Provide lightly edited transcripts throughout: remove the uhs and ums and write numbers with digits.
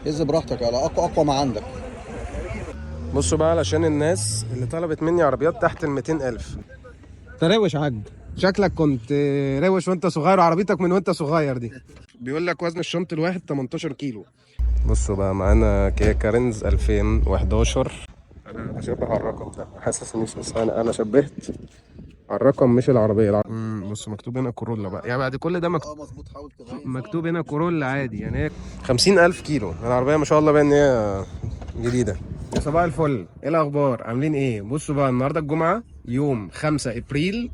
هز براحتك على اقوى ما عندك. بصوا بقى علشان الناس اللي طلبت مني عربيات تحت ال 200,000. انت روش يا حاج، شكلك كنت روش وانت صغير، عربيتك من وانت صغير دي. بيقول لك وزن الشنط الواحد 18 كيلو. بصوا بقى معانا كيا كارينز 2011. انا بشبه على الرقم ده، حاسس اني انا شبهت على الرقم مش العربيه. بصوا مكتوب هنا كورولا بقى، يعني بعد كل ده مظبوط، حاول تبين. مكتوب هنا كورولا عادي، يعني هي 50,000 كيلو. العربيه ما شاء الله باين ان هي جديده. يا صباح الفل، ايه الاخبار؟ عاملين ايه؟ بصوا بقى النهارده الجمعه يوم 5 ابريل،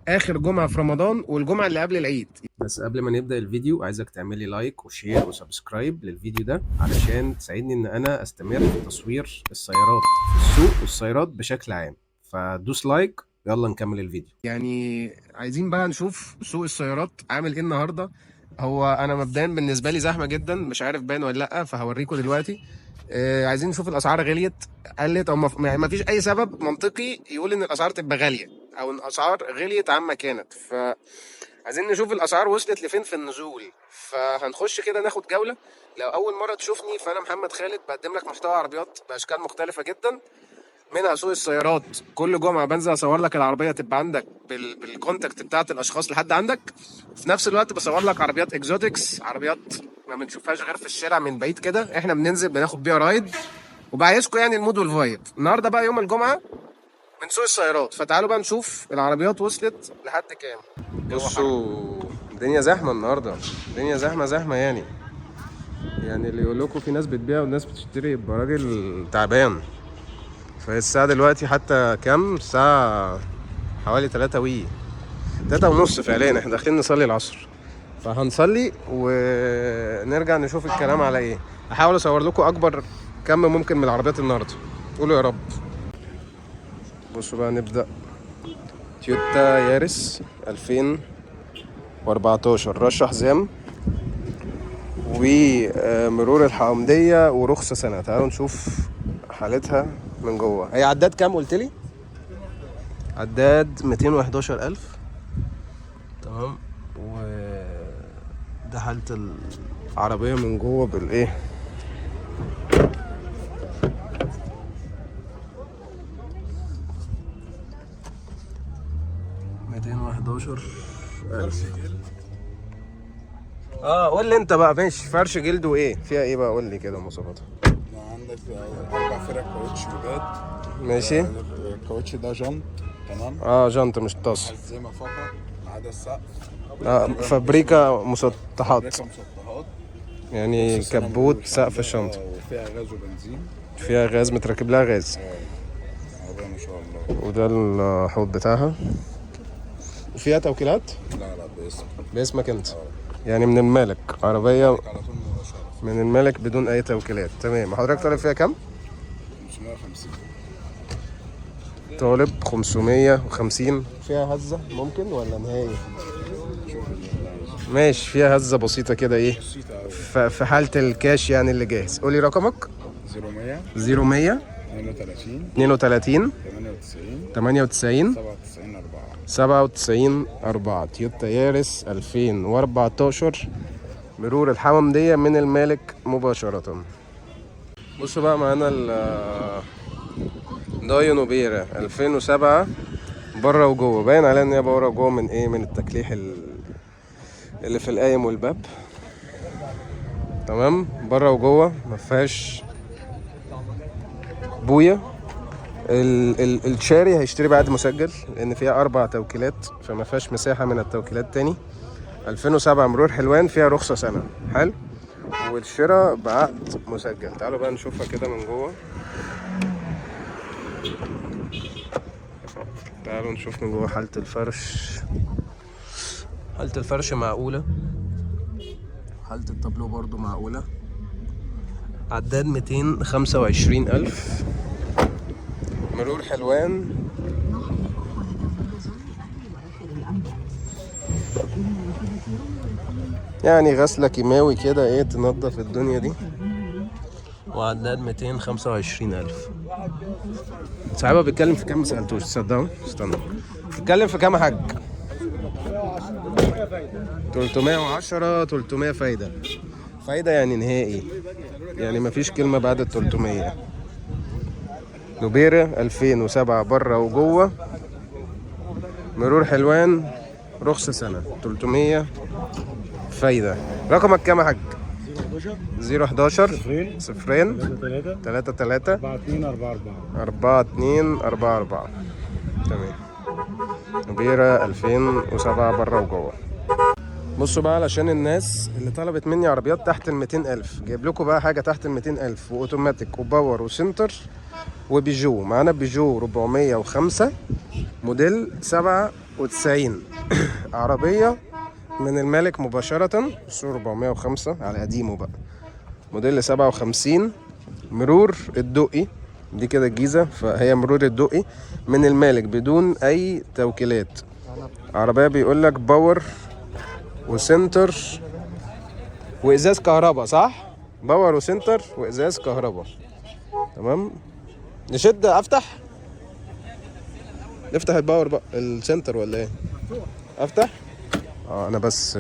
اخر جمعه في رمضان والجمعه اللي قبل العيد. بس قبل ما نبدا الفيديو عايزك تعملي لايك وشير وسبسكرايب للفيديو ده علشان تساعدني ان انا استمر في تصوير السيارات في السوق والسيارات بشكل عام. فدوس لايك، يلا نكمل الفيديو. يعني عايزين بقى نشوف سوق السيارات عامل ايه النهارده. هو انا مبدئيا بالنسبه لي زحمه جدا، مش عارف باين ولا لا، فهوريكم دلوقتي. عايزين نشوف الاسعار غليت قلت او يعني ما فيش اي سبب منطقي يقول ان الاسعار تبقى غاليه او ان الاسعار غليت عما كانت. عايزين نشوف الاسعار وصلت لفين في النزول. فهنخش كده ناخد جوله. لو اول مره تشوفني فانا محمد خالد، بقدم لك محتوى عربيات باشكال مختلفه جدا، منها سوق السيارات. كل جمعه بنزل اصور لك العربيه تبقى عندك بالكونتاكت بتاعت الاشخاص لحد عندك. في نفس الوقت بصور لك عربيات اكزوتكس، عربيات ما بنشوفهاش غير في الشارع من بعيد كده، احنا بننزل بناخد بيها رايد وبعيشكم يعني المود والفايب. النهارده بقى يوم الجمعه من سوق السيارات، فتعالوا بقى نشوف العربيات وصلت لحد كام. بصوا الدنيا زحمه النهارده، الدنيا زحمه يعني. يعني اللي يقول لكم في ناس بتبيع والناس بتشتري يبقى راجل تعبان. فهي الساعة دلوقتي حتى كام الساعة؟ حوالي 3:30 فعليا. احنا داخلين نصلي العصر، فهنصلي ونرجع نشوف الكلام على ايه. هحاول اصور لكم اكبر كم ممكن من العربيات النهارده، قولوا يا رب. بصوا بقى نبدأ. تويوتا يارس 2014 رش حزام ومرور الحامدية ورخصة سنة. تعالوا نشوف حالتها من جوه. هي عداد كام قلت لي؟ عداد 211,000. تمام. وده حالة العربية من جوه بالايه. قول لي انت بقى، ماشي فرش جلد وايه فيها ايه بقى؟ قول لي كده مواصفاتها. عندك 4 فرق كاوتش جداد. ماشي. الكاوتش ده جنط. تمام. جنط مش طاس. حزمه فقط ما عدا السقف. فابريكا مسطحات، مسطحات. يعني كبوت سقف الشنطة. وفيها غاز وبنزين. فيها غاز، متركب لها غاز. عربية ما شاء الله. وده الحوض بتاعها. وفيها توكيلات؟ لا باسم. باسمك انت؟ يعني من المالك عربية على طول مباشرة. من المالك بدون اي توكيلات. تمام. حضرتك طالب فيها كام؟ 550. طالب 550. فيها هزة ممكن ولا نهائي؟ ماشي، فيها هزة بسيطة كده ايه في حالة الكاش يعني اللي جاهز. قولي رقمك. 0100 0100 32 32 98 98 97 4. تويوتا يارس 2014 مرور الحمامدية من المالك مباشرة. بصوا بقى معانا دايو نوبيرا 2007 بره وجوه. باين عليها ان هي بره وجوه من ايه؟ من التكليح اللي في القايم والباب. تمام. بره وجوه مفيهاش بويا. الشاري هيشتري بعد مسجل لان فيها 4 توكيلات، فما فيهاش مساحه من التوكيلات تاني. 2007 مرور حلوان، فيها رخصه سنه. حلو. والشراء بعقد مسجل. تعالوا بقى نشوفها كده من جوه. تعالوا نشوف من جوه حالة الفرش. حالة الفرش معقولة، حالة التابلو برضو معقولة. عداد 225,000. مرور حلوان. يعني غسلة كيماوي كده ايه تنظف الدنيا دي. وعداد 225,000. صاحبها بيتكلم في كام؟ مسألتوش تصدقوا؟ استنى، بيتكلم في كام يا حاج؟ 310. 300 فايدة. فايدة يعني نهائي. يعني مفيش كلمة بعد ال 300. نوبيرا 2007 بره وجوه، مرور حلوان، رخص سنة، 300 فايدة. رقمك كام يا حاج؟ 011 صفرين 33 4244. تمام. نوبيرا 2007 بره وجوه. بصوا بقى علشان الناس اللي طلبت مني عربيات تحت ال 200,000، جايب لكم بقى حاجة تحت ال 200,000 واوتوماتيك وباور وسنتر وبيجو. معانا بيجو 405 موديل 97 عربية من المالك مباشرة. بصوا 405 على قديمه بقى، موديل 57. مرور الدقي دي كده الجيزة، فهي مرور الدقي من المالك بدون أي توكيلات. عربية بيقولك باور وسنتر وإزاز كهرباء، صح؟ باور وسنتر وإزاز كهرباء. تمام. نشد افتح نفتح الباور بقى السنتر ولا ايه؟ افتح. انا بس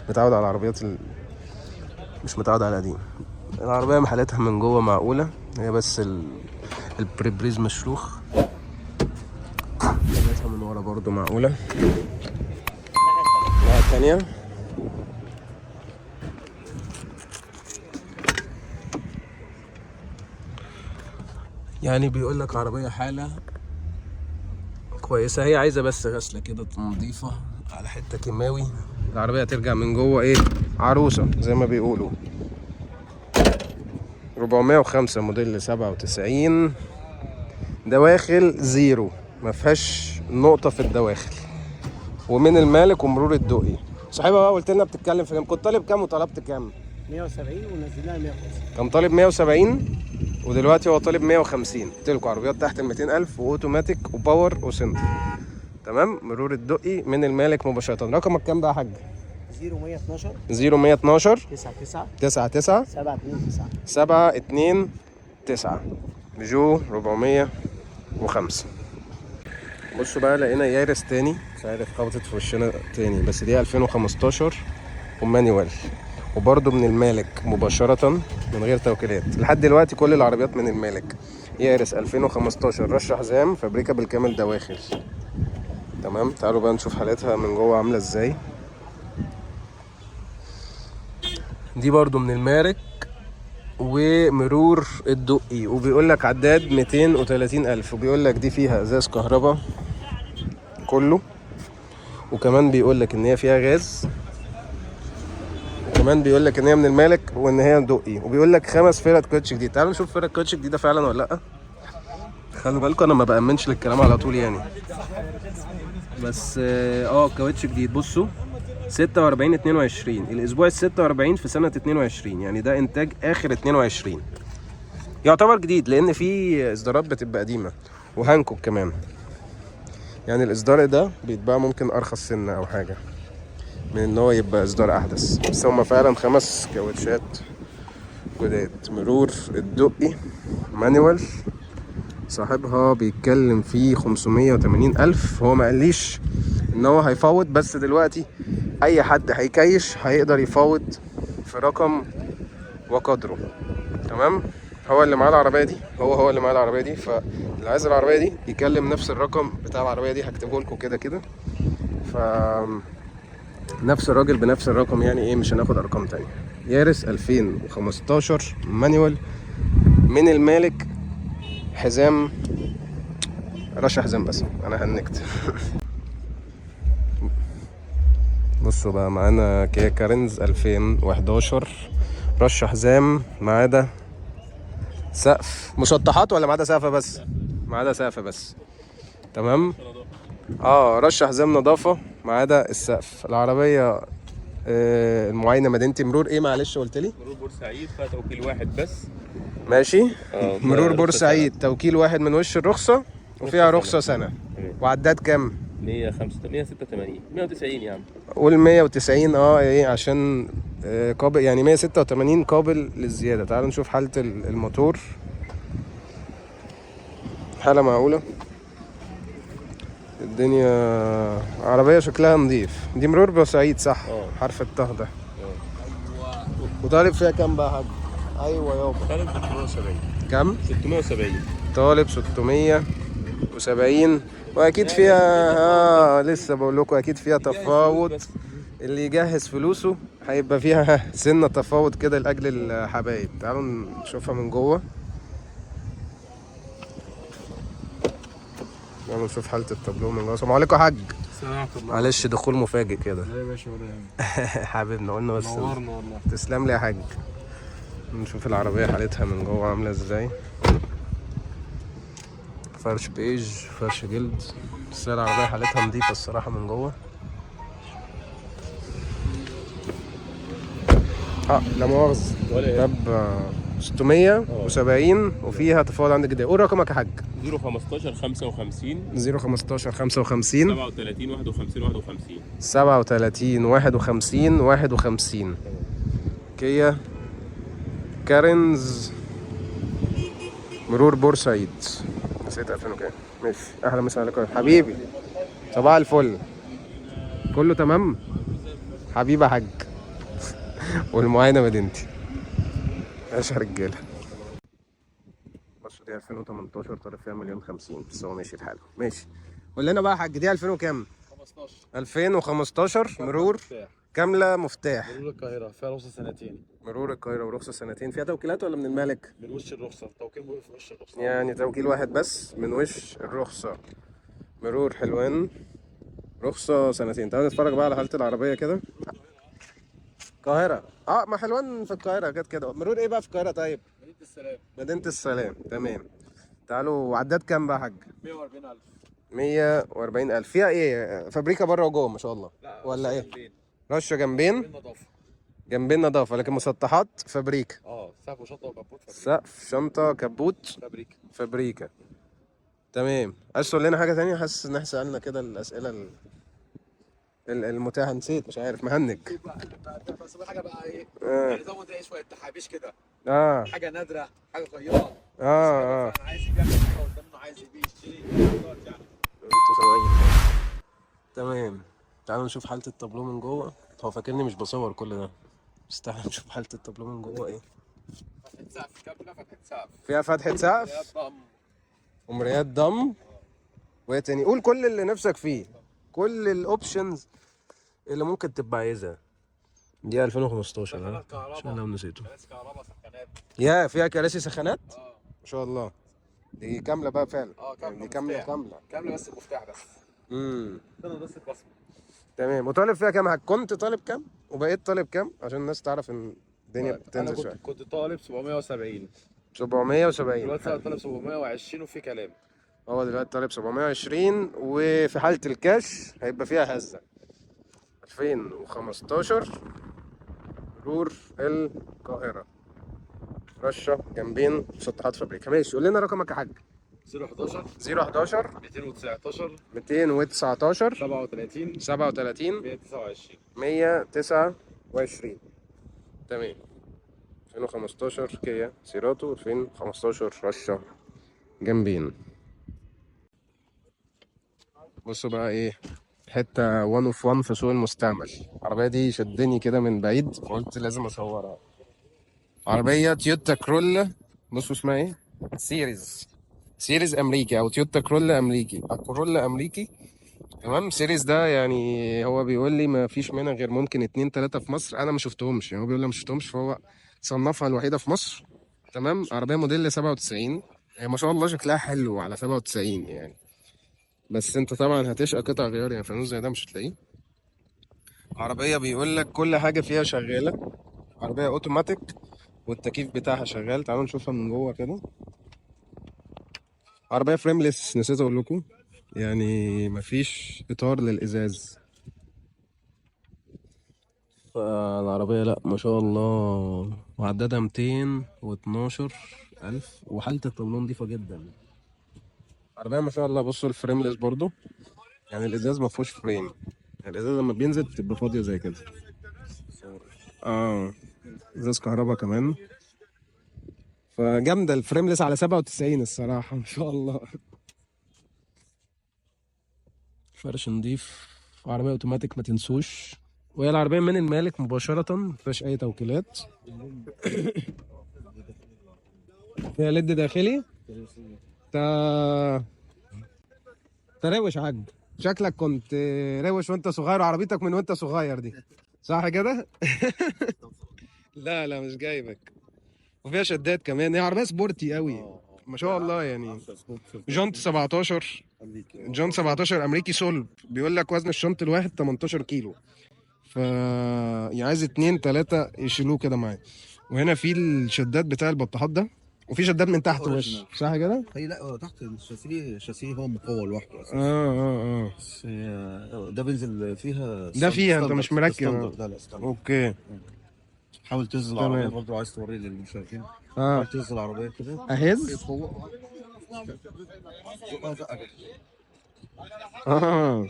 متعود على العربيات مش متعود على القديم. العربيه محلتها من جوه معقوله، هي بس البريبريز مشروخ. محلتها من ورا برضو معقوله. الناحيه التانيه يعني بيقول لك عربيه حاله كويسه، هي عايزه بس غسله كده نظيفه على حته كيماوي. العربيه ترجع من جوه ايه، عروسه زي ما بيقولوا. 405 موديل 97 دواخل زيرو، ما فيهاش نقطه في الدواخل، ومن المالك ومرور الدقي. صاحبها بقى قلت لنا بتتكلم في كام؟ كنت طالب كام وطلبت كام؟ 170 ونزلناها 150. كان طالب 170 ودلوقتي هو طالب 150. قلت لكم عربيات تحت ال 200,000 واوتوماتيك وباور وسنتر. تمام. مرور الدقي من المالك مباشره. رقمك كام بقى يا حاج؟ 0112 0112 99 99 729 729 بيجو 405. بصوا بقى لقينا يارس تاني، مش عارف خبطت في وشنا تاني، بس دي 2015 ومانيوال وبرضه من المالك مباشرة من غير توكيلات. لحد دلوقتي كل العربيات من المالك. يارس 2015 رش حزام، فابريكا بالكامل دواخل. تمام. تعالوا بقى نشوف حالتها من جوه عاملة ازاي. دي برضه من المالك ومرور الدقي، وبيقول لك عداد 230,000، وبيقول لك دي فيها ازاز كهرباء كله، وكمان بيقول لك ان هي فيها غاز، كمان بيقول لك ان هي من المالك وان هي دقي، وبيقول لك 5 فرد كوتش جديد. تعالوا نشوف فرد كوتش جديده فعلا ولا لا. خلوا بالكم انا ما بامنش للكلام على طول يعني، بس كاوتش جديد. بصوا 46 22 الاسبوع ال 46 في سنه 22، يعني ده انتاج اخر 22، يعتبر جديد لان في اصدارات بتبقى قديمه. وهانكوك كمان، يعني الاصدار ده بيتباع ممكن ارخص سنه او حاجه من ان هو يبقى اصدار احدث، بس هما فعلا 5 كاوتشات جداد. مرور الدقي مانيوال، صاحبها بيتكلم فيه 580,000. هو ما قاليش ان هو هيفاوض، بس دلوقتي اي حد هيكيش هيقدر يفاوض في رقم وقدره. تمام. هو اللي معاه العربيه دي، هو اللي معاه العربيه دي، فاللي عايز العربيه دي يكلم نفس الرقم بتاع العربيه دي، هكتبه لكم كده كده. ف نفس الراجل بنفس الرقم، يعني ايه، مش هناخد ارقام تانية. يارس 2015 مانيوال من المالك، حزام رش حزام بس انا هنكت. بصوا بقى معانا كيا كارينز 2011 رش حزام ما عدا سقف. مسطحات ولا ما عدا سقف بس؟ ما عدا سقف بس. تمام. رش حزام نظافه ما عدا السقف. العربيه المعاينه مدينه مرور ايه، معلش قلت لي؟ مرور بورسعيد، فيها توكيل واحد بس. ماشي. مرور بورسعيد توكيل واحد من وش الرخصه، وفيها رخصه سنه. وعداد كام؟ 186 190 يا عم. قول 190. ايه عشان قابل، يعني 186 قابل للزياده. تعالوا نشوف حاله الموتور. حاله معقوله. الدنيا عربيه شكلها نظيف. دي مرور بورسعيد صح؟ حرف الطه ده. وطالب فيها كام بقى يا حاج؟ ايوه يابا. طالب 670. كم؟ 670. طالب 670. واكيد فيها لسه بقول لكم اكيد فيها تفاوض. اللي يجهز فلوسه هيبقى فيها سنة تفاوض كده لاجل الحبايب. تعالوا نشوفها من جوه. تعالوا نشوف حالة التابلو من جوه. السلام عليكم يا حاج. معلش دخول مفاجئ كده. لا يا باشا ولا يهمك. حبيبنا قلنا بس. نورنا والله. تسلم لي يا حاج. نشوف العربية حالتها من جوه عاملة ازاي. فرش بيج، فرش جلد. بس العربية حالتها نظيفة الصراحة من جوه. لا مؤاخذة. طب 670 وفيها تفاوض عندك قد ايه؟ قول رقمك يا حاج. 015 55 015 55 37 51 51. 37 51 51. كيا كارنز مرور بورسعيد. نسيت 2000 وكام. ماشي. اهلا وسهلا عليكم حبيبي. صباح الفل. كله تمام حبيبي يا حاج. والمعاينه مدينتي. ماشي يا رجاله. بصوا دي 2018 طالب فيها 1,050,000 بس هو ماشي الحال. ماشي. قول لنا بقى يا حاج دي 2000 وكام؟ 15. 2015 مرور كامله مفتاح. مرور القاهرة فيها رخصة سنتين. مرور القاهره ورخصه سنتين. فيها توكيلات ولا من المالك؟ من وش الرخصة، توكيل في وش الرخصة. يعني توكيل واحد بس من وش الرخصه. مرور حلوان رخصه سنتين. تعالوا نتفرج بقى على حاله العربيه كده. القاهره. ما حلوان في القاهره كده كده. مرور ايه بقى في القاهره طيب؟ مدينة السلام. مدينه السلام. تمام. تعالوا عداد كام بقى يا حاج؟ 140,000. 140,000. فيها ايه؟ فابريكا بره وجوه ما شاء الله. لا ولا ايه؟ جنبين. رشه جنبين. نظافة. جنبين نظافه لكن مسطحات فابريكا. سقف وشنطة وكبوت فابريكا. سقف شنطه كبوت فابريكا. فابريكا. تمام. عايز تقول لنا حاجه تانية؟ حاسس ان احنا سالنا كده الاسئله المتاحه. نسيت مش عارف. مهنج. بس حاجة بقى ايه؟ اه نظام زي شوية تحابيش كده. اه حاجة نادرة، حاجة قيمة. اه عايز يبيع حاجة قدامه، عايز يبيع يشتري يعني. انتوا سامعين. تمام. تعالوا نشوف حالة التابلو من جوه. هو فاكرني مش بصور كل ده بس تعالوا نشوف حالة التابلو من جوه ايه. فتحة سقف كاملة، فتحة سقف. فيها فتحة سقف ضم. ومرايات ضم. وايه تاني؟ قول كل اللي نفسك فيه. كل الاوبشنز اللي ممكن تبقى عايزها. دي 2015 عشان لو نسيته. كراسي كهرباء، سخانات. يا فيها كراسي سخانات؟ ما شاء الله. دي كاملة بقى فعلا. كاملة. دي كاملة مفتاح. كاملة. كاملة بس المفتاح بس. ده بس البصمة. تمام. وطالب فيها كام؟ كنت طالب كام وبقيت طالب كام عشان الناس تعرف ان الدنيا بتنزل شويه. كنت طالب 770. 770. دلوقتي طالب 720 وفي كلام. هو دلوقتي طالب 720 وفي حالة الكاش هيبقى فيها هزة. 2015 مرور القاهرة رشة جنبين مسطحات فابريكا. ماشي. قول لنا رقمك يا حاج. 011 011 219 219 37 37 129. 129. تمام. 2015 كيا سيراتو. 2015 رشة جنبين. بصوا بقى ايه حتة 1 اوف 1 في سوق المستعمل. العربية دي شدني كده من بعيد فقلت لازم اصورها. عربية تويوتا كرولا. بصوا اسمها ايه؟ سيريز امريكي او تويوتا كرولا امريكي. كرولا امريكي. تمام. سيريز ده يعني هو بيقول لي ما فيش منها غير ممكن 2 3 في مصر. انا ما شفتهمش يعني. هو بيقول لي ما شفتهمش فهو صنفها الوحيدة في مصر. تمام. عربية موديل 97. هي ما شاء الله شكلها حلو على 97 يعني. بس انت طبعا هتشقى قطع غيار يعني فانوس زي ده مش هتلاقيه. عربية بيقول لك كل حاجة فيها شغالة. عربية اوتوماتيك والتكييف بتاعها شغال. تعالوا نشوفها من جوه كده. عربية فريمليس. نسيت اقول لكم يعني مفيش اطار للازاز. فالعربية لا ما شاء الله وعدادها 212,000 وحالة الطبلون نضيفة جدا. عربية ما شاء الله. بصوا الفريمليس برضو يعني الازاز ما فيهوش فريم. يعني الازاز لما بينزل بتبقى فاضية زي كده. ازاز كهرباء كمان. فجامدة الفريمليس على 97 الصراحة ما شاء الله. فرش نضيف. عربية اوتوماتيك ما تنسوش. وهي العربية من المالك مباشرة مفيهاش أي توكيلات. فيها ليد داخلي. تا روش عج، شكلك كنت روش وانت صغير، وعربيتك من وانت صغير دي، صح كده؟ لا لا مش جايبك. وفيها شدات كمان، هي عربيه سبورتي قوي ما شاء الله يعني. جونت 17، جونت 17 امريكي صلب، بيقول لك وزن الشنط الواحد 18 كيلو، ف يعني عايز 2 3 يشيلوه كده معايا. وهنا في الشدات بتاع البطاحات ده، وفي شدات من تحت وش، صح كده؟ هي لا تحت الشاسيه هو مقوى لوحده اساسا. اه بس ده بينزل فيها ده فيها انت مش مركب. ستاندرد. لا ستاندرد. اوكي حاول تنزل تمام. العربيه برضه، عايز توري للمشاهدين. اه حاول تنزل العربيه كده اهز. اه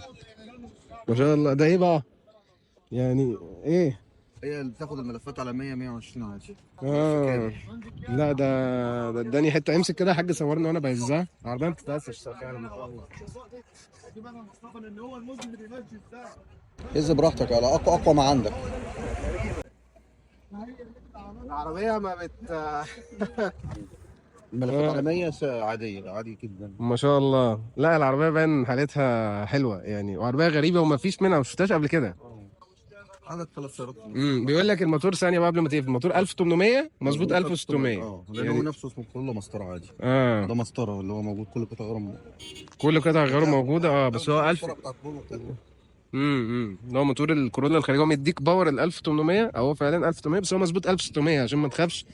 ما شاء الله. ده ايه بقى يعني ايه؟ هي اللي بتاخد الملفات على 100 120 عادي. لا ده اداني حته. امسك كده يا حاج، صورني وانا بهزها. العربيه ما بتتهزش فعلا ما شاء الله. هز براحتك على اقوى ما عندك. العربيه ما بت الملفات على 100 عاديه، عادي جدا. ما شاء الله. لا العربيه باين حالتها حلوه يعني، وعربيه غريبه وما فيش منها، ما شفتهاش قبل كده. عندك 3 سيارات. بيقول لك الموتور ثانيه بقى قبل ما تقفل، الموتور 1800 مظبوط 1600. لان هو نفسه اسمه كورولا مسطره عادي. ده مسطره اللي هو موجود كل قطع غير كل قطع غيره موجوده. بس هو 1000. اللي هو موتور الكورولا الخارجي، هو مديك باور ال 1800 او هو فعلا 1800، بس هو مظبوط 1600 عشان ما تخافش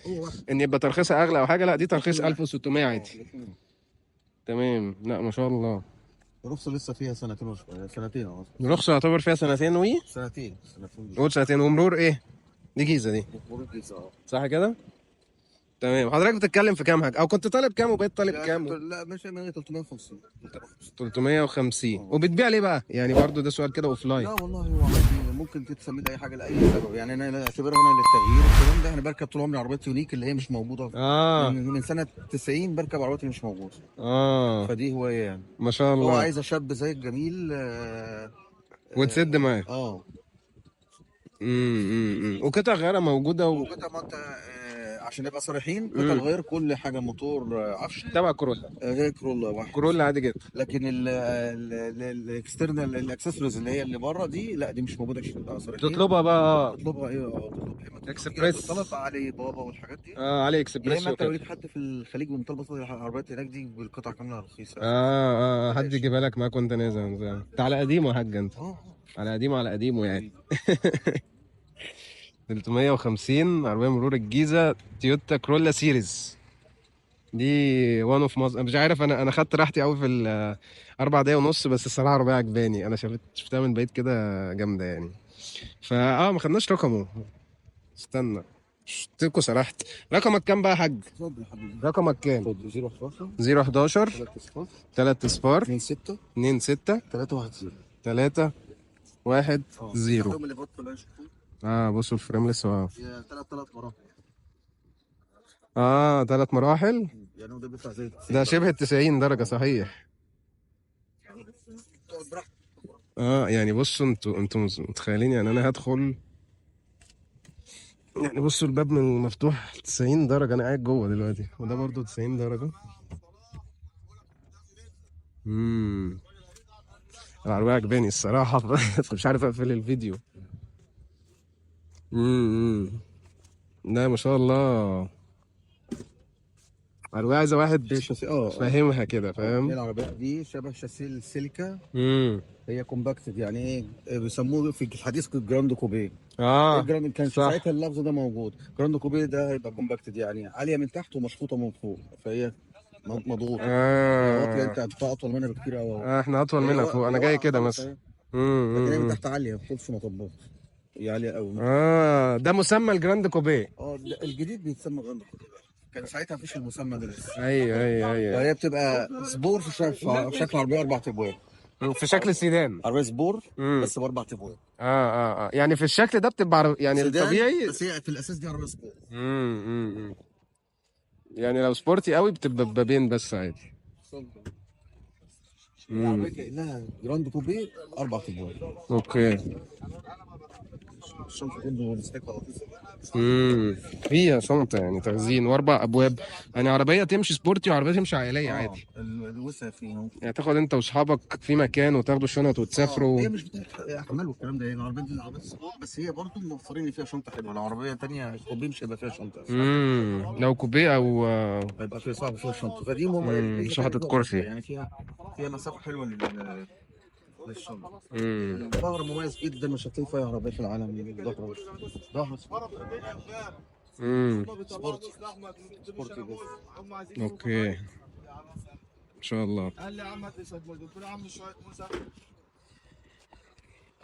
ان يبقى ترخيصها اغلى او حاجه. لا دي ترخيص 1600 عادي. تمام. لا ما شاء الله. الرخصه لسه فيها سنتين وشويه، سنتين اهو. الرخصه يعتبر فيها سنتين سنتين قول سنتين. ومرور ايه؟ دي جيزه دي، صح كده؟ تمام. حضرتك بتتكلم في كام حاجه، او كنت طالب كام وبقيت طالب كام؟ لا مش 350. 350. وبتبيع ليه بقى؟ يعني برضو ده سؤال كده اوف لاين. لا والله هو عادي، ممكن تتسمي اي حاجه لاي سبب. يعني انا اعتبرها هنا للتغيير الكلام ده. انا بركب طول عمري عربيات يونيك اللي هي مش موجوده. من سنه 90 بركب عربيات اللي مش موجوده. فدي هوايه يعني. ما شاء الله. هو عايز شاب زيك جميل. وتسد معاه. وقطع غيارها موجوده وقطع ما انت عشان نبقى صريحين، قطع غير كل حاجه، موتور عفش تبع كورولا. غير كورولا واحد. كورولا عادي جدا. لكن الاكسترنال الاكسسوارز اللي هي اللي بره دي، لا دي مش موجوده عشان نبقى صريحين. تطلبها بقى. تطلبها ايه؟ اكسبريس. طلب علي بابا والحاجات دي. علي اكسبريس. يا اما انت لو ليك حد في الخليج ومطالبه العربيات هناك دي بالقطع كامله رخيصه. حد يجيبها لك معاك وانت نازل. انت على قديمه يا حاج انت. على قديمه يعني. 350 عربيه مرور الجيزه، تويوتا كرولا سيريز. دي وان اوف مصر. مش عارف، انا خدت راحتي قوي في 4 دقايق ونص، بس الصراحه عربيه عجباني. انا شفتها من بعيد كده جامده يعني. ما خدناش رقمه. استنى شفتكوا سرحت. رقمك كام بقى يا حاج؟ اتفضل يا حبيبي. رقمك كام؟ 011 3 اصفار 26 26 310 310. بصوا الفريم لسه. 3 مراحل. 3 مراحل. يعني هو ده بيطلع زي ده شبه 90 درجة صحيح. يعني بصوا انتوا متخيلين يعني انا هدخل، يعني بصوا الباب من مفتوح 90 درجة، انا قاعد جوه دلوقتي، وده برضو 90 درجة. العربية عجباني الصراحة. مش عارف اقفل الفيديو. لا ما شاء الله. العربية عايزة واحد فاهمها كده، فاهم؟ العربية دي شبه شاسيه السيليكا. هي كومباكتد، يعني ايه بيسموه في الحديث جراند كوبيه. الجراند كان ساعتها اللفظ ده موجود. جراند كوبيه ده هيبقى كومباكتد، يعني عالية من تحت ومشفوطة من فوق، فهي مضغوطة. انت هتبقى اطول منها بكتير قوي. احنا اطول منها فوق. انا جاي كده مثلا. لكن هي من تحت عالية، ما بتطولش مطبات. هي عالية قوي. ده مسمى الجراند كوبيه. الجديد بيتسمى جراند كوبيه. كان ساعتها مفيش المسمى ده لسه. ايوه. فهي بتبقى سبور في شكل عربيه 4 ابواب. في شكل سيدان. عربيه سبور بس ب4 ابواب. يعني في الشكل ده بتبقى يعني الطبيعي، بس هي في الاساس دي عربيه سبور. يعني لو سبورتي قوي بتبقى بابين بس عادي. العربيه كانها جراند كوبيه 4 ابواب. اوكي. الشنطه برضه مساحتها لطيفه. فيها شنطة يعني تخزين واربع ابواب، يعني عربية تمشي سبورتي وعربية تمشي عائلية عادي. الوسع فيه. يعني تاخد انت واصحابك في مكان وتاخدوا الشنط وتسافروا. هي مش احمال والكلام ده، هي العربيه دي عربيه سبور، بس هي برضه موفرين لي فيها شنطه حلوه. لو عربيه تانية كوبي مش هيبقى فيها شنطه. لو كوبيه او هيبقى فيها صعب فيها شنطه، فدي مش حاطط كرسي. يعني فيها مسافه حلوه للشنطه. امم ظهر مميز جدا، مش هتلاقي فيها عربيه في العالم. ظهر سبورتي بس. اوكي ان شاء الله.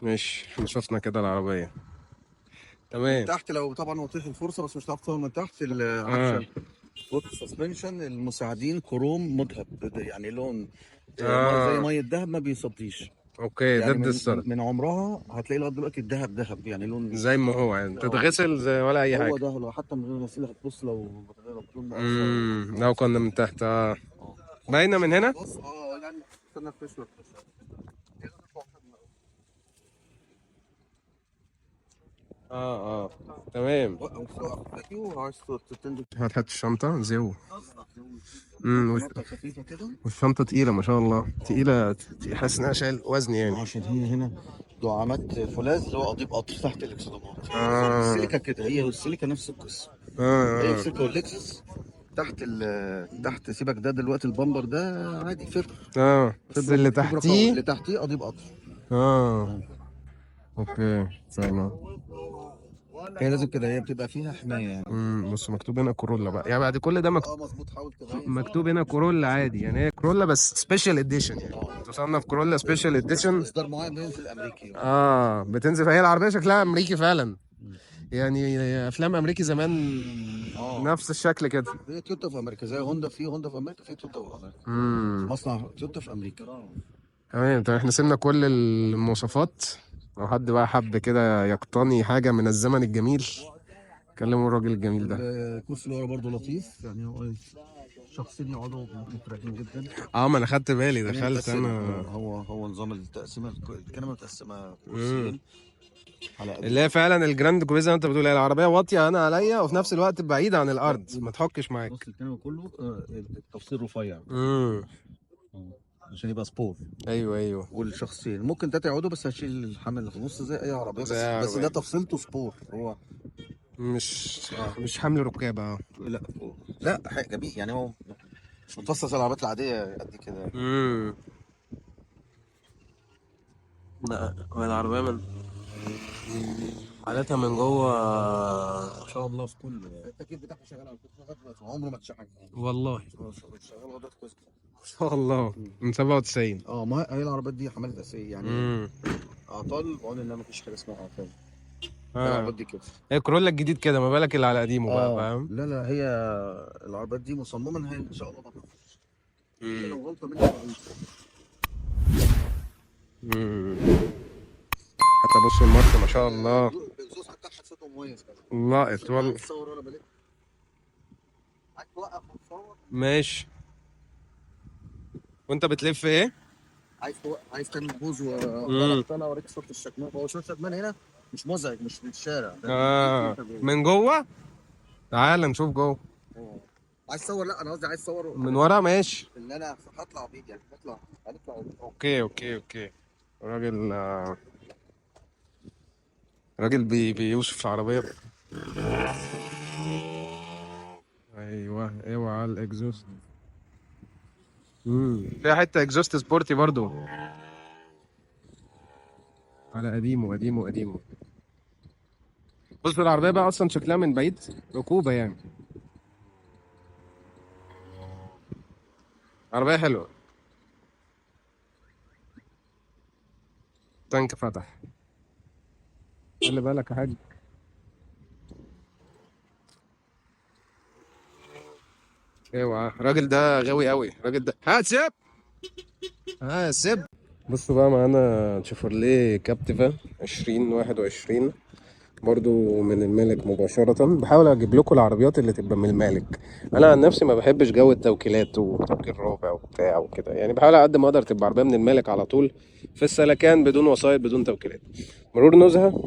ماشي احنا شفنا كده العربية تمام. تحت لو طبعا اتيح الفرصه، بس مش هتعرف تصور من تحت. العفشه والسسبنشن المساعدين كروم مذهب، يعني لون زي ميه الذهب، ما بيصديش. اوكي يعني ضد الصدى. من عمرها هتلاقي لغايه دلوقتي الذهب ذهب، يعني لون زي ما هو يعني تتغسل زي ولا اي حاجة. هو ده، لو حتى من غير غسيل هتبص لو لون لو كنا من تحت باينة من هنا. بص يعني استنى فيش تمام. هات الشنطة زيو. خفيفه كده، والشنطة تقيلة ما شاء الله، تقيلة، حاسس انها شايل وزن يعني. عشان هي هنا دعامات فولاذ اللي هو قضيب قطر تحت الاكسدامات. السيليكا كده، هي والسيليكا نفس القصه. هي السيليكا واللكسس تحت سيبك. ده دلوقتي البامبر ده عادي فبر. بس اللي تحتيه قضيب قطر. اوكي فاهم. هي لازم كده، هي بتبقى فيها حمايه يعني. بص مكتوب هنا كورولا بقى، يعني بعد كل ده مظبوط. حاول مكتوب هنا كورولا عادي، يعني هي كورولا بس سبيشال اديشن، يعني تصنف كورولا سبيشال اديشن. اصدار معين بينزل امريكي. بتنزل. هي العربيه شكلها امريكي فعلا، يعني افلام امريكي زمان. نفس الشكل كده. هي تويوتا في امريكا، زي هوندا في امريكا، في تويوتا في امريكا. مصنع تويوتا في امريكا. تمام. طيب احنا سيبنا كل المواصفات، لو حد بقى حب كده يقتني حاجه من الزمن الجميل كلموا الراجل الجميل ده. الكرسي اللي ورا برضه لطيف، يعني هو شخصين يقعدوا مفرحين جدا. ما انا خدت بالي، دخلت انا. هو نظام التقسيمه، الكنبه متقسمه كرسيين اللي هي فعلا الجراند كوبيه زي ما انت بتقول، هي العربيه واطيه انا عليا وفي نفس الوقت بعيده عن الارض ما تحكش معاك. بص الكنبه كله التفصيل رفيع عشان يبقى سبور. ايوه. والشخصين ممكن تلاته يقعدوا، بس هشيل الحمل اللي في النص زي اي عربيه، بس ده تفصيلته سبور. هو مش حمل ركاب. لا حاجه جميل، يعني هو مش متفصل زي العربيات العاديه قد كده. لا العربيه من حالتها من جوه ما شاء الله في كله. التكييف بتاعها شغال على الكرسي، عمره ما اتشحن والله. شغال لغايه كويس ما شاء الله من 97. ما هي العربيات دي حملت اساسيه يعني. اعطال، وقلنا ان مفيش حاجه اسمها اعطال. العربيات دي كده. هي كورولا الجديد كده، ما بالك اللي على قديمه بقى، فاهم؟ لا هي العربيات دي مصممه ان هي ان شاء الله ما تخافش. لو غلطه منك حتى بص الماركه ما شاء الله. الاكزوست بتاعها صوته مميز كده. لقط والله. تصور ولا بلاش؟ عايز توقف وتصور؟ ماشي. وانت بتلف ايه؟ عايز تعمل بوز انا اوريك صوره الشكمان. هو صوره الشكمان هنا مش مزعج، مش في الشارع. من جوه؟ تعال نشوف جوه. عايز تصور؟ لا انا قصدي عايز تصور من ورا. ماشي. اللي انا هطلع بيه يعني، هنطلع. اوكي. راجل بيوصف العربيه. ايوه اوعى الاكزوست. فيها حته اكزوست سبورتي برضو على قديمه. بص العربيه بقى اصلا شكلها من بعيد ركوبه يعني. عربيه حلوه. تانك فتح. خلي بالك يا حاج. اوعى الراجل ده غاوي قوي. الراجل ده سيب. سيب. بصوا بقى معانا شيفروليه كابتيفا 2021 برضو من المالك مباشرة. بحاول اجيب لكم العربيات اللي تبقى من المالك. انا عن نفسي ما بحبش جو التوكيلات وتوكيل رابع وبتاع وكده، يعني بحاول على قد ما اقدر تبقى عربية من المالك على طول في السلكان بدون وسائط بدون توكيلات. مرور نزهة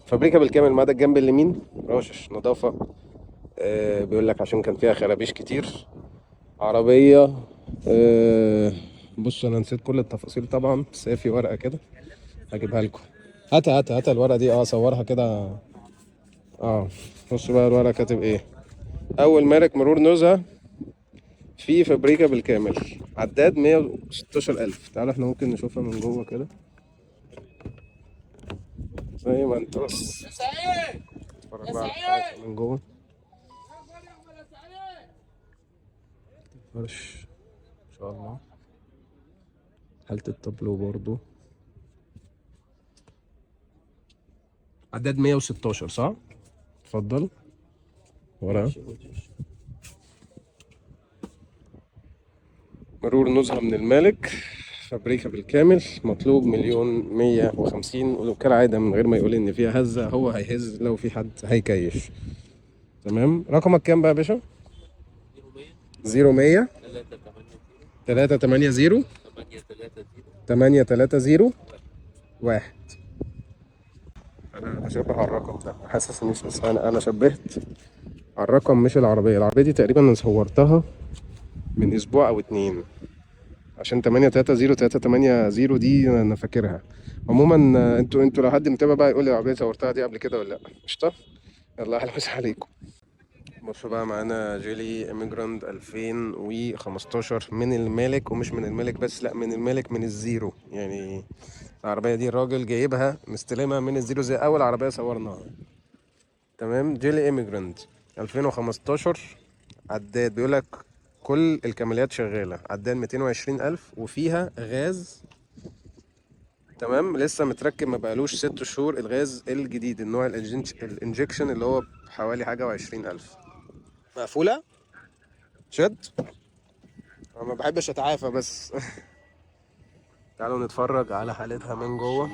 فابريكا بالكامل ما عدا الجنب اليمين راشش نظافة. بيقول لك عشان كان فيها خرابيش كتير. عربية بص انا نسيت كل التفاصيل طبعا، بس هي في ورقة كده هجيبها لكم. هات الورقة دي صورها كده. بص بقى الورقة كاتب ايه. اول مالك مرور نزهة في فابريكا بالكامل، عداد 116,000. تعالوا احنا ممكن نشوفها من جوه كده زي ما انت بس اتفرج بقى على الحاجة من جوه. فرش ان شاء الله. حالة التابلو برضو عداد 116 صح؟ اتفضل ورقة. مرور نزهة من المالك فابريكا بالكامل، مطلوب 1,150,000. وكالعادة من غير ما يقول ان فيها هزة هو هيهز لو في حد هيكيش. تمام. رقمك كام بقى يا باشا؟ 0100 380 830 1. انا بشبه على الرقم ده، حاسس مش بس انا شبهت على الرقم مش العربية دي تقريبا انا صورتها من اسبوع او 2 عشان 830 380 دي انا فاكرها. عموما انتوا لو حد متابع بقى يقول لي العربية صورتها دي قبل كده ولا لا. قشطة. يلا اهلا وسهلا عليكم. بصوا بقى معانا جيلي إميجراند 2015 من المالك، ومش من المالك بس، لا من المالك من الزيرو. يعني العربية دي الراجل جايبها مستلمها من الزيرو زي أول عربية صورناها. تمام. جيلي إميجراند 2015 عداد بيقولك كل الكماليات شغالة. عداد 220,000 وفيها غاز. تمام. لسه متركب ما بقالوش 6 شهور. الغاز الجديد النوع الانجكشن اللي هو حوالي حاجة و20,000. مقفولة؟ شد؟ أنا ما بحبش أتعافى بس. تعالوا نتفرج على حالتها من جوه.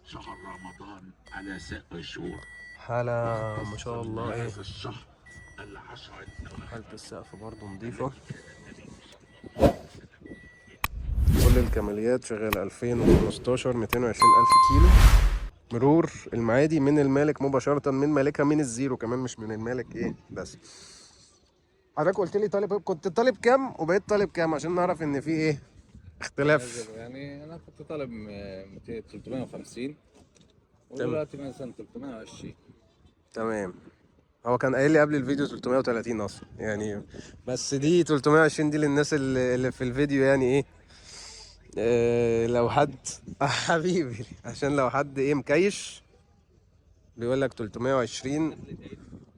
شهر رمضان على سائر الشهور. حالة ما شاء الله ايه. الشهر العشرة حالة السقف برضه نضيفة. كل الكماليات شغالة. 2015 220,000 كيلو. مرور المعادي من المالك مباشرة، من مالكها من الزيرو كمان، مش من المالك ايه بس. حضرتك قلت لي كنت طالب كام وبقيت طالب كام عشان نعرف ان في ايه اختلاف. يعني انا كنت طالب 350 ودلوقتي مثلا 320. تمام. هو كان قايل لي قبل الفيديو 330 اصلا يعني، بس دي 320 دي للناس اللي في الفيديو يعني ايه. لو حد حبيبي عشان لو حد ايه مكيش بيقول لك 320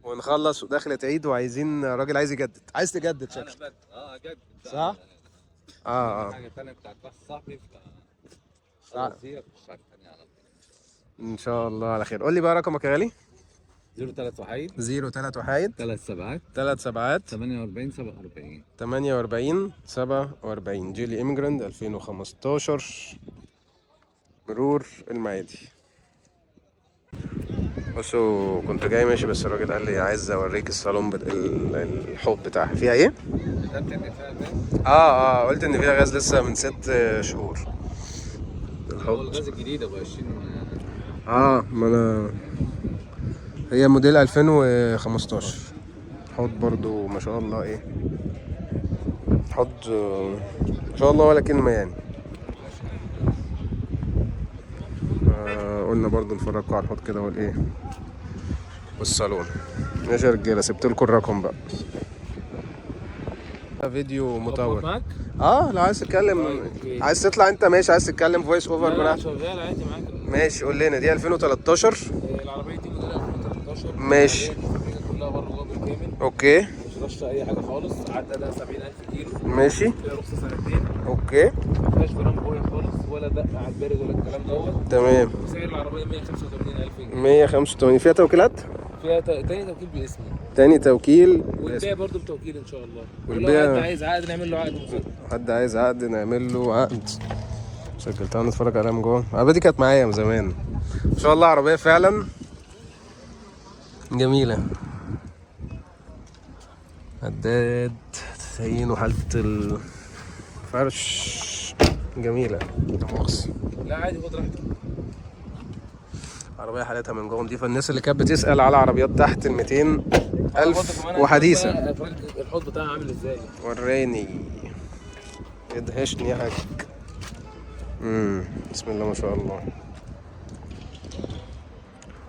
ونخلص ودخلت عيد وعايزين راجل عايز يجدد. عايز تجدد شكلك. اجدد صح؟ حاجه ثانيه بتاعت واحد صاحبي ان شاء الله على خير. قول لي بقى رقمك يا غالي. 03 وحيد 03 وحيد 3 سبعات 3 سبعات 48 47 48 47. جيلي إميجراند 2015 مرور المعادي. بصوا كنت جاي ماشي بس الراجل قال لي عايز اوريك الصالون الحوض بتاعها فيها ايه. قلت ان فيها غاز لسه من 6 شهور. الحوض الغاز الجديد ابو 20. ما انا هي موديل 2015. حوض برضو ما شاء الله ايه. حوض ما شاء الله ولا كلمة يعني. قلنا برضو نفرجكم على الحوض كده والايه والصالون. ماشي يا رجاله، سبت لكم الرقم بقى. فيديو مطول. لو عايز تتكلم عايز تطلع انت ماشي، عايز تتكلم فويس اوفر براحتك. شغال عادي معاك. ماشي. قول لنا دي 2013. العربيه دي موديل 2013. ماشي. كلها بره جوه بالكامل. اوكي. مش رشه اي حاجه خالص. عدى 70,000 كيلو. ماشي. فيها رخصه سنتين. اوكي. ما فيهاش جرام بويا خالص ولا دق على البارد ولا الكلام دوت. تمام. وسعر العربيه 185,000 جنيه. 185. فيها توكيلات؟ فيها تاني توكيل باسمي. تاني توكيل. والبيع برضه بتوكيل ان شاء الله. والبيع ولو حد عايز عقد نعمل له عقد. حد عايز عقد نعمل له عقد. شكل. تعالوا نتفرج عليها من جوه. العربيه دي كانت معايا من زمان ما شاء الله عربية فعلا جميلة. عداد تزين وحالة الفرش جميلة. لا مؤاخذة. لا عادي خد راحتك. عربية حالتها من جوه نضيفة. الناس اللي كانت بتسأل على عربيات تحت ال 200,000 وحديثة. الحوض بتاعها عامل ازاي؟ وريني. ادهشني يا حاج. بسم الله ما شاء الله.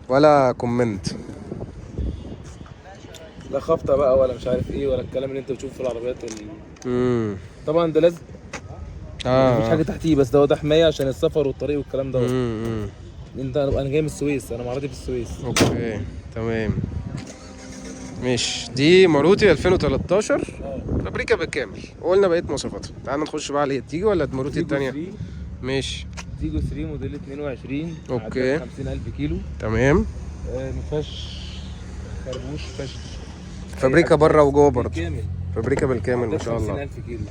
ولا كومنت. لا خبطه بقى ولا مش عارف ايه ولا الكلام اللي انت بتشوفه في العربيات طبعا ده لازم مفيش حاجه تحتيه، بس ده حمايه عشان السفر والطريق والكلام ده. انا جاي من السويس، انا معرضي في السويس. اوكي تمام ماشي. دي ماروتي 2013 فابريكا بالكامل. وقلنا بقيت مواصفاتها. تعال نخش بقى على تيجو ولا الماروتي الثانيه؟ ماشي. تيجو 3 موديل 22. اوكي 50,000 كيلو. تمام. ما فيهاش خربوش، ما فيهاش فابريكا بره وجوه برضه. بالكامل. فابريكا بالكامل ما شاء الله. 50,000 كيلو.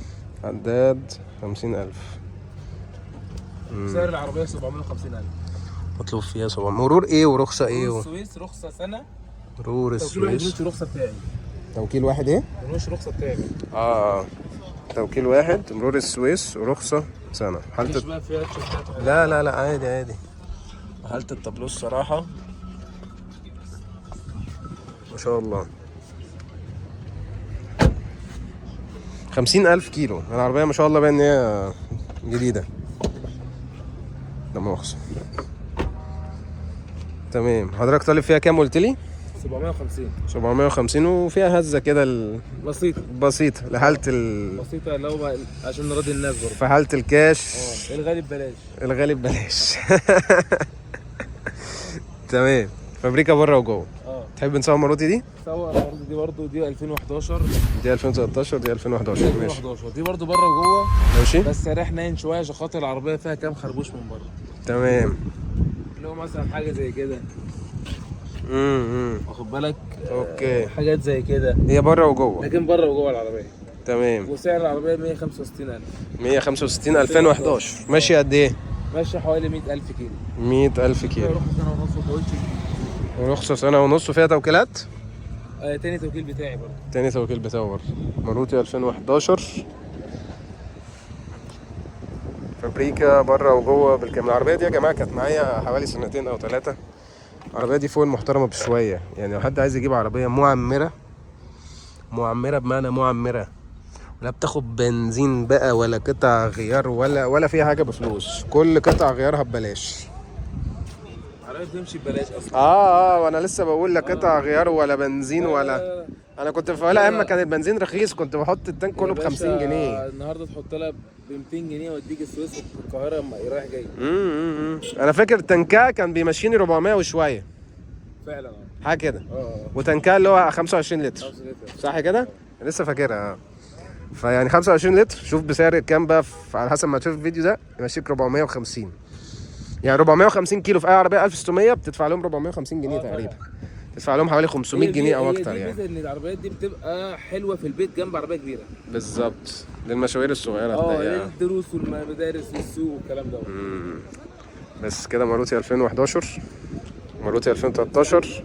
عداد 50,000. سعر العربيه 750,000. مطلوب فيها 700. مرور ايه ورخصه ايه؟ السويس رخصه سنه. مرور السويس. الرخصه بتاعي. توكيل واحد ايه؟ ملوش رخصه بتاعي. توكيل واحد مرور السويس ورخصه سنه. حالة بقى فيها تشوفات. لا عادي عادي. حالة التابلو الصراحة ما شاء الله. 50,000 كيلو. العربية ما شاء الله باين ان هي جديدة. لا مؤاخذة. تمام. حضرتك طالب فيها كام قلت لي؟ 750. 750 وفيها هزة كده بسيطة لحالة بسيطة لو عشان نراضي الناس برضه. في حالة الكاش. الغالب بلاش. الغالب بلاش. تمام. فابريكا بره وجوه. تحب نصور ماروتي دي؟ صور الماروتي دي برضه. دي 2011. دي 2013. دي 2011. ماشي. دي برضه بره وجوه. ماشي. بس سعرها حنين شويه عشان خاطر العربيه فيها كام خربوش من بره. تمام. اللي هو مثلا حاجه زي كده. واخد بالك. اوكي. حاجات زي كده. هي بره وجوه. لكن بره وجوه العربيه. تمام. وسعر العربيه 165,000. 165 2011. ماشي قد ايه؟ ماشي حوالي 100,000 كيلو. 100,000 كيلو. رخصه سنه ونص وكاوتش. ورخصة سنة ونص وفيها توكيلات؟ تاني توكيل بتاعي برضه. تاني توكيل بتاعه برضه. ماروتي 2011. فابريكا بره وجوه بالكامل. العربية دي يا جماعة كانت معايا حوالي 2 أو 3. العربية دي فوق المحترمة بشوية. يعني لو حد عايز يجيب عربية معمرة بمعنى معمرة، لا بتاخد بنزين بقى ولا قطع غيار ولا فيها حاجة بفلوس. كل قطع غيارها ببلاش. العربية بتمشي ببلاش أصلا. وانا لسه بقول لا قطع غيار ولا بنزين ولا. انا كنت في ولا اما كان البنزين رخيص كنت بحط التانك كله ب 50 جنيه. النهارده تحط لها ب 200 جنيه واديك السويس والقاهره رايح جاي. انا فاكر تنكاه كان بيمشيني 400 وشويه فعلا. حاجه كده. وتنكاه اللي هو 25 لتر صح كده؟ لسه فاكرها. فيعني 25 لتر شوف بسعر كام بقى على حسب ما تشوف الفيديو ده يمشيك 450. يعني 450 كيلو في اي عربيه 1600 بتدفع لهم 450 جنيه تقريبا. تدفع لهم حوالي 500 جنيه او اكتر يعني. دي ان العربيات دي بتبقى حلوه في البيت جنب عربيه كبيره. بالظبط للمشاوير الصغيره. للدروس والمدارس والسوق والكلام ده. بس كده ماروتي 2011 ماروتي 2013.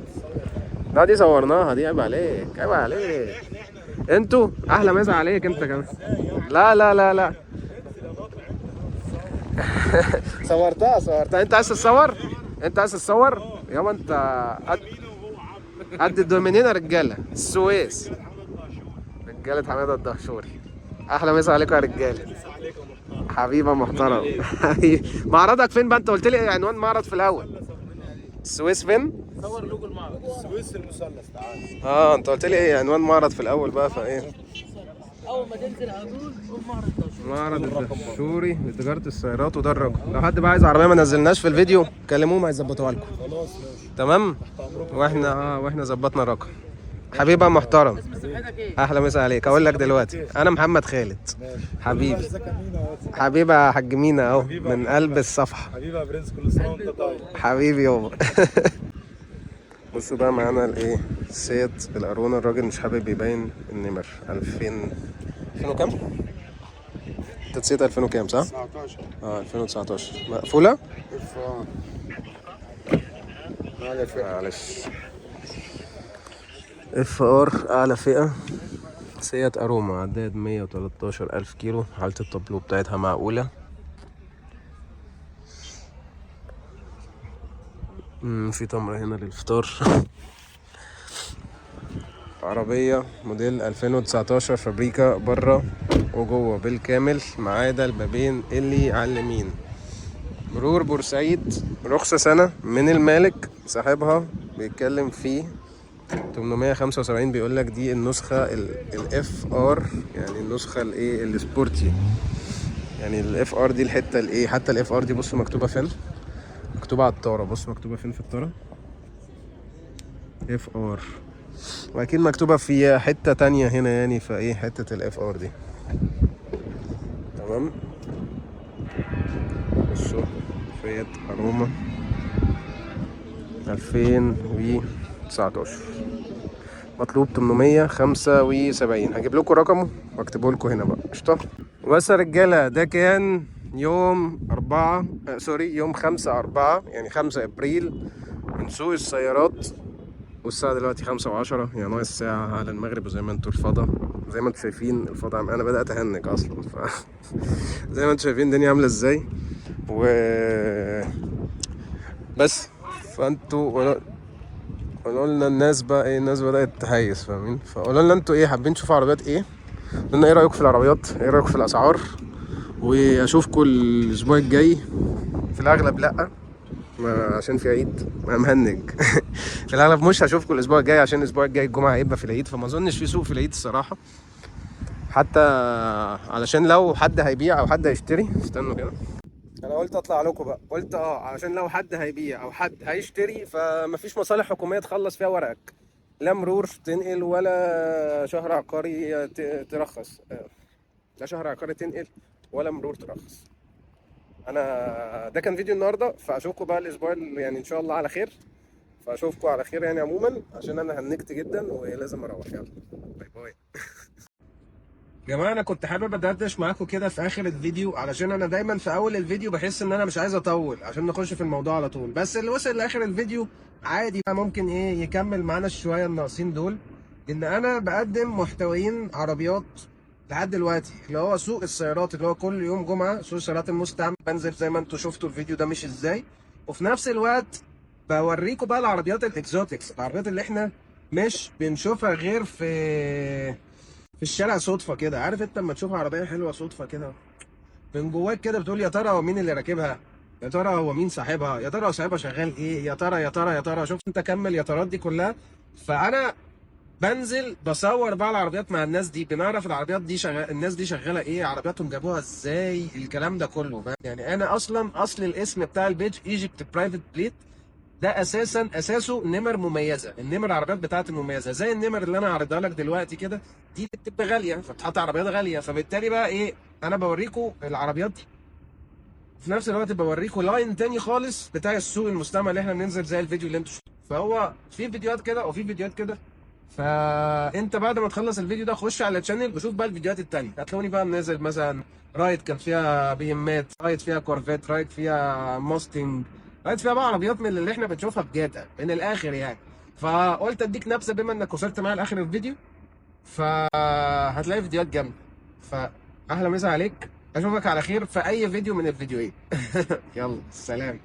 لا دي صورناها دي. عيب عليك عيب عليك. انتوا احلى مسا عليك انت كمان. لا صورتها. انت عايز تتصور يابا. انت قد الدومينينا رجاله السويس. رجاله حماده الدهشوري. احلى مسا عليكم يا رجاله. حبيبه محترم. معرضك فين بقى؟ انت قلت لي عنوان معرض في الاول. السويس فين؟ صور لوجو المعرض. السويس المثلث. تعال. انت قلت لي ايه عنوان معرض في الاول بقى فايه. اول ما تنزل على طول قول معرض الدهشوري لتجاره السيارات. وده الرقم. لو حد بقى عايز عربيه ما نزلناش في الفيديو كلموهم هيظبطوها لكم. خلاص ماشي. تمام. واحنا ظبطنا الرقم. حبيبي محترم. احلى مسا عليك. اقول لك دلوقتي انا محمد خالد. حبيبي يا حاج مينا اهو من قلب الصفحه. حبيبي يا برنس كل سنه وانت طيب. حبيبي يابا. بصوا بقى معانا الايه سيد القارونه. الراجل مش حابب يبين النمر. 2000 وكام؟ انت نسيت 2000 وكام صح؟ 19. 2019 مقفوله. معلش. اف ار اعلى فئة، سيات اروما عداد 113,000 كيلو، حالة التابلو بتاعتها معقولة. في تمر هنا للفطار. عربية موديل 2019 فابريكا بره وجوه بالكامل ما عدا البابين اللي على اليمين. مرور بورسعيد، رخصة سنة من المالك، صاحبها بيتكلم فيه 875. بيقول لك دي النسخة الاف ار، يعني النسخة الايه السبورتي، يعني الاف ار دي الحتة الايه. حتى الاف ار دي بصوا مكتوبة فين، مكتوبة على الطارة. بص مكتوبة فين في الطارة، اف ار، واكيد مكتوبة في حتة تانية هنا يعني، فايه حتة الاف ار دي. تمام. بصوا فيات اروما 2019 مطلوب 875. هجيب لكم رقمه واكتبه لكم هنا بقى قشطة. بس يا رجالة ده كان يوم 5/4 يعني 5 ابريل من سوق السيارات. والساعة دلوقتي 5:10 يعني ناقص ساعة على المغرب. وزي ما انتوا الفضا زي ما انتوا شايفين الفضا انا بدأت اهنج اصلا زي ما انتوا شايفين الدنيا عاملة ازاي. بس فانتوا قولوا لنا الناس بقى ايه، الناس بدأت تهيس فاهمين. فقولوا لنا انتوا ايه حابين تشوفوا عربيات ايه، قولوا لنا ايه رأيكم في العربيات، ايه رأيكم في الاسعار. واشوفكم الاسبوع الجاي. في الاغلب لا عشان في عيد ما مهنج في الاغلب مش هشوفكم الاسبوع الجاي عشان الاسبوع الجاي الجمعه هيبقى في العيد، فما اظنش في سوق في العيد الصراحه. حتى علشان لو حد هيبيع او حد هيشتري. استنوا كده، انا قلت اطلع لكم بقى، قلت علشان لو حد هيبيع او حد هيشتري فمفيش مصالح حكوميه تخلص فيها ورقك، لا مرور تنقل ولا شهر عقاري ترخص، لا شهر عقاري تنقل ولا مرور ترخص. انا ده كان فيديو النهارده، فاشوفكم بقى الاسبوع يعني ان شاء الله على خير. فاشوفكم على خير يعني عموما، عشان انا هنكت جدا ولازم اروح. يلا باي باي. جماعه انا كنت حابب ادردش معاكم كده في اخر الفيديو، علشان انا دايما في اول الفيديو بحس ان انا مش عايز اطول عشان نخش في الموضوع على طول. بس اللي وصل لاخر الفيديو عادي بقى ممكن ايه يكمل معانا الشويه الناقصين دول. ان انا بقدم محتويين عربيات لحد دلوقتي، اللي هو سوق السيارات، اللي هو كل يوم جمعه سوق السيارات المستعمل بنزل زي ما انتم شفتوا الفيديو ده مش ازاي. وفي نفس الوقت بوريكم بقى العربيات الاكزوتكس، العربيات اللي احنا مش بنشوفها غير في الشارع صدفه كده. عارف انت لما تشوف عربيه حلوه صدفه كده من جواك كده بتقول يا ترى هو مين اللي راكبها، يا ترى هو مين صاحبها، يا ترى هو صاحبها شغال ايه، يا ترى يا ترى يا ترى. شفت انت كمل يا ترات دي كلها. فانا بنزل بصور بقى العربيات مع الناس دي، بنعرف العربيات دي الناس دي شغاله ايه، عربياتهم جابوها ازاي، الكلام ده كله. يعني انا اصلا اصل الاسم بتاع البيج ايجيبت برايفت بليت ده اساسه نمر مميزه، النمر العربيات بتاعت المميزه زي النمر اللي انا عارضها لك دلوقتي كده، دي بتبقى غاليه فبتحط عربيات غاليه. فبالتالي بقى ايه، انا بوريكم العربيات دي في نفس الوقت بوريكم لاين تاني خالص بتاع السوق المستعمل اللي احنا بننزل زي الفيديو اللي انتوا شفتوه. فهو في فيديوهات كده وفي فيديوهات كده. فانت بعد ما تخلص الفيديو ده خش على الشانل وشوف بقى الفيديوهات التانية. هتلاقوني بقى منزل مثلا رايد كان فيها بي امات، رايد فيها كورفيت، رايد فيها موستنج، رايد فيها بقى عربيات من اللي احنا بنشوفها بجد من الاخر يعني. فقلت اديك نبذه بما انك وصلت معايا لاخر الفيديو، فهتلاقي فيديوهات جامده. فاهلا مسا عليك، اشوفك على خير في اي فيديو من الفيديوهين يلا سلام.